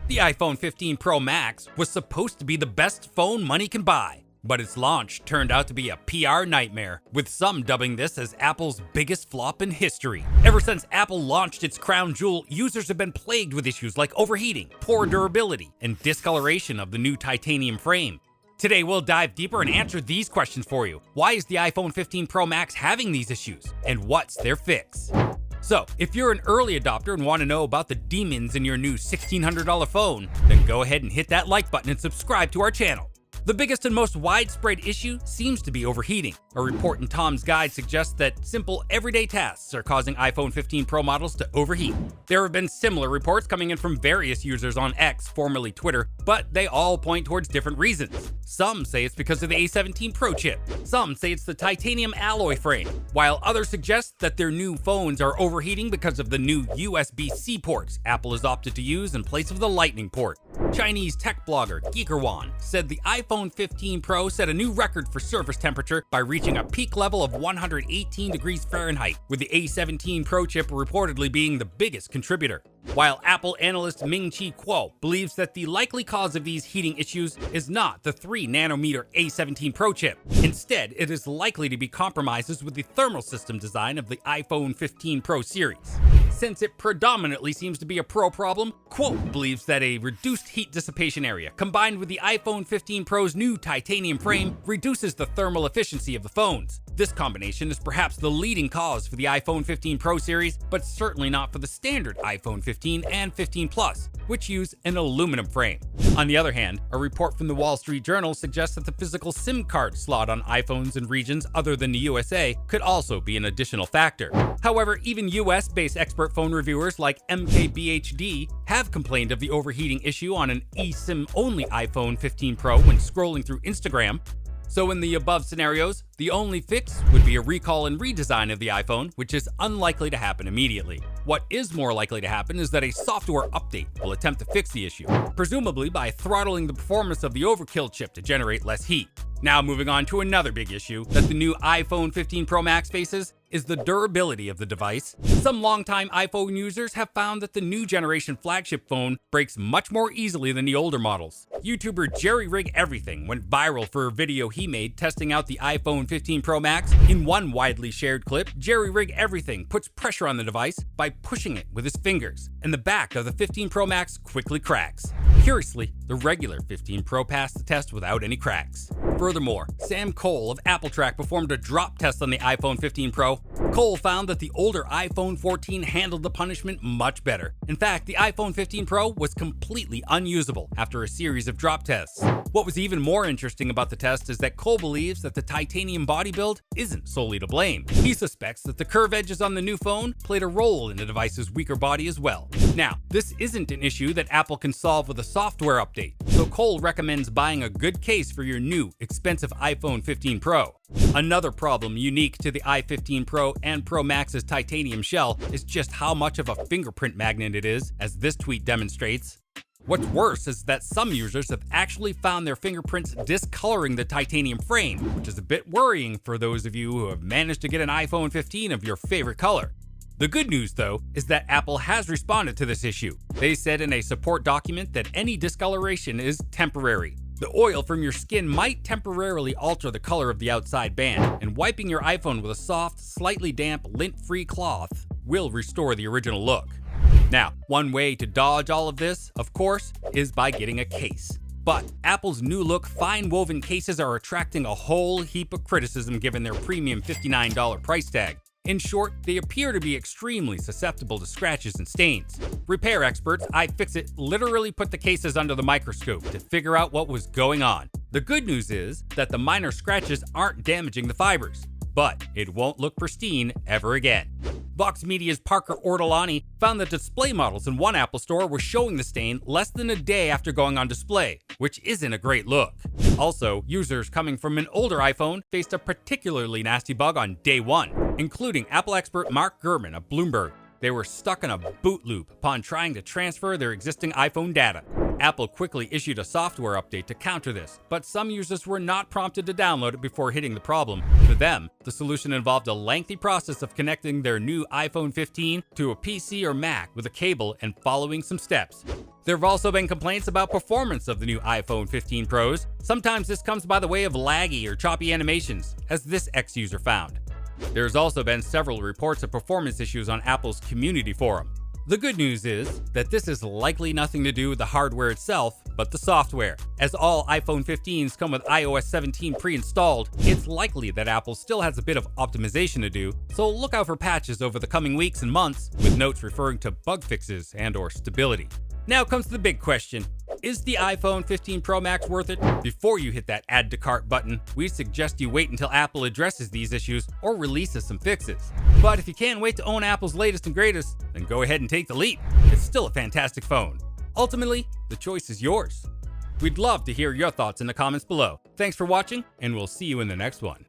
The iPhone 15 Pro Max was supposed to be the best phone money can buy, but its launch turned out to be a PR nightmare, with some dubbing this as Apple's biggest flop in history. Ever since Apple launched its crown jewel, users have been plagued with issues like overheating, poor durability, and discoloration of the new titanium frame. Today we'll dive deeper and answer these questions for you. Why is the iPhone 15 Pro Max having these issues? And what's their fix? So, if you're an early adopter and want to know about the demons in your new $1,600 phone, then go ahead and hit that like button and subscribe to our channel. The biggest and most widespread issue seems to be overheating. A report in Tom's Guide suggests that simple everyday tasks are causing iPhone 15 Pro models to overheat. There have been similar reports coming in from various users on X, formerly Twitter, but they all point towards different reasons. Some say it's because of the A17 Pro chip. Some say it's the titanium alloy frame, while others suggest that their new phones are overheating because of the new USB-C ports Apple has opted to use in place of the Lightning port. Chinese tech blogger Geekerwan said the iPhone 15 Pro set a new record for surface temperature by reaching a peak level of 118 degrees Fahrenheit, with the A17 Pro chip reportedly being the biggest contributor. While Apple analyst Ming-Chi Kuo believes that the likely cause of these heating issues is not the 3nm A17 Pro chip. Instead, it is likely to be compromises with the thermal system design of the iPhone 15 Pro series. Since it predominantly seems to be a Pro problem, Kuo believes that a reduced heat dissipation area combined with the iPhone 15 Pro's new titanium frame reduces the thermal efficiency of the phones. This combination is perhaps the leading cause for the iPhone 15 Pro series, but certainly not for the standard iPhone 15 and 15 Plus, which use an aluminum frame. On the other hand, a report from the Wall Street Journal suggests that the physical SIM card slot on iPhones in regions other than the USA could also be an additional factor. However, even US-based expert phone reviewers like MKBHD have complained of the overheating issue on an eSIM-only iPhone 15 Pro when scrolling through Instagram. So in the above scenarios, the only fix would be a recall and redesign of the iPhone, which is unlikely to happen immediately. What is more likely to happen is that a software update will attempt to fix the issue, presumably by throttling the performance of the overkill chip to generate less heat. Now moving on to another big issue that the new iPhone 15 Pro Max faces is the durability of the device. Some longtime iPhone users have found that the new generation flagship phone breaks much more easily than the older models. YouTuber Jerry Rig Everything went viral for a video he made testing out the iPhone 15 Pro Max. In one widely shared clip, Jerry Rig Everything puts pressure on the device by pushing it with his fingers, and the back of the 15 Pro Max quickly cracks. Curiously, the regular 15 Pro passed the test without any cracks. Furthermore, Sam Cole of AppleTrack performed a drop test on the iPhone 15 Pro. Cole found that the older iPhone 14 handled the punishment much better. In fact, the iPhone 15 Pro was completely unusable after a series of drop tests. What was even more interesting about the test is that Cole believes that the titanium body build isn't solely to blame. He suspects that the curved edges on the new phone played a role in the device's weaker body as well. Now, this isn't an issue that Apple can solve with a software update, so Cole recommends buying a good case for your new, expensive iPhone 15 Pro. Another problem unique to the i15 Pro and Pro Max's titanium shell is just how much of a fingerprint magnet it is, as this tweet demonstrates. What's worse is that some users have actually found their fingerprints discoloring the titanium frame, which is a bit worrying for those of you who have managed to get an iPhone 15 of your favorite color. The good news, though, is that Apple has responded to this issue. They said in a support document that any discoloration is temporary. The oil from your skin might temporarily alter the color of the outside band, and wiping your iPhone with a soft, slightly damp, lint-free cloth will restore the original look. Now, one way to dodge all of this, of course, is by getting a case. But Apple's new look fine woven cases are attracting a whole heap of criticism given their premium $59 price tag. In short, they appear to be extremely susceptible to scratches and stains. Repair experts iFixit literally put the cases under the microscope to figure out what was going on. The good news is that the minor scratches aren't damaging the fibers, but it won't look pristine ever again. Vox Media's Parker Ortolani found that display models in one Apple store were showing the stain less than a day after going on display, which isn't a great look. Also, users coming from an older iPhone faced a particularly nasty bug on day one, including Apple expert Mark Gurman of Bloomberg. They were stuck in a boot loop upon trying to transfer their existing iPhone data. Apple quickly issued a software update to counter this, but some users were not prompted to download it before hitting the problem. For them, the solution involved a lengthy process of connecting their new iPhone 15 to a PC or Mac with a cable and following some steps. There have also been complaints about performance of the new iPhone 15 Pros. Sometimes this comes by the way of laggy or choppy animations, as this X-user found. There's also been several reports of performance issues on Apple's community forum. The good news is that this is likely nothing to do with the hardware itself, but the software. As all iPhone 15s come with iOS 17 pre-installed, it's likely that Apple still has a bit of optimization to do, so look out for patches over the coming weeks and months, with notes referring to bug fixes and/or stability. Now comes the big question. Is the iPhone 15 Pro Max worth it? Before you hit that add to cart button, we suggest you wait until Apple addresses these issues or releases some fixes. But if you can't wait to own Apple's latest and greatest, then go ahead and take the leap. It's still a fantastic phone. Ultimately, the choice is yours. We'd love to hear your thoughts in the comments below. Thanks for watching, and we'll see you in the next one.